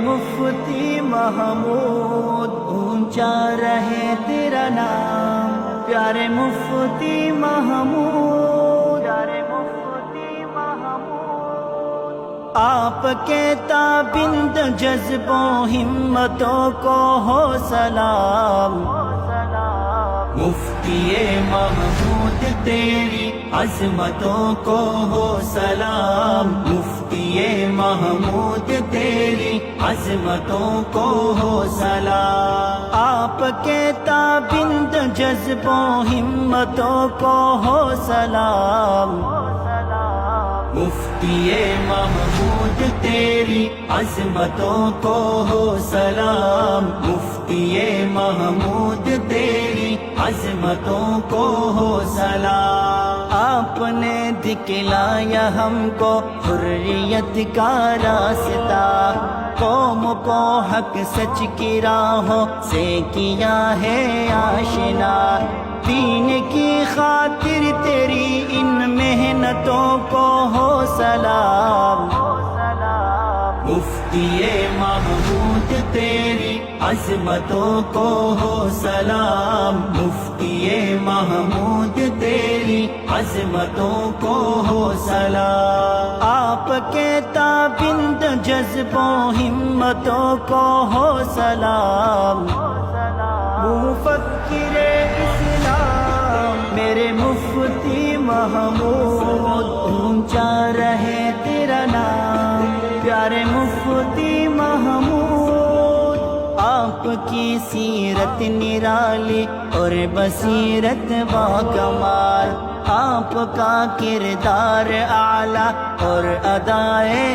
مفتی محمود اونچا رہے تیرا نام، پیارے مفتی محمود، پیارے مفتی محمود۔ آپ کے تابند جذبوں ہمتوں کو ہو سلام، مفتی محمود تیری عظمتوں کو ہو سلام، مفتی محمود تیری عظمتوں کو ہو سلام۔ آپ کے تابند جذبوں ہمتوں کو ہو سلام، مفتی محمود تیری عظمتوں کو ہو سلام، مفتی محمود تیری عظمتوں کو ہو سلام۔ آپ نے دکھلایا ہم کو حریت کا راستہ، قوم کو حق سچ کی راہوں سے کیا ہے آشنا، دین کی خاطر تیری ان محنتوں کو ہو سلام، مفتی محمود تیری عظمتوں کو ہو سلام، مفتی محمود تیری عظمتوں کو ہو سلام۔ آپ کے تابند جذبوں ہمتوں کو ہو سلام، مفکر اسلام میرے مفتی محمود اونچا رہے تیرا نام، پیارے مفتی محمود۔ آپ کی سیرت نرالی اور بصیرت با کمال، آپ کا کردار اعلیٰ اور ادائے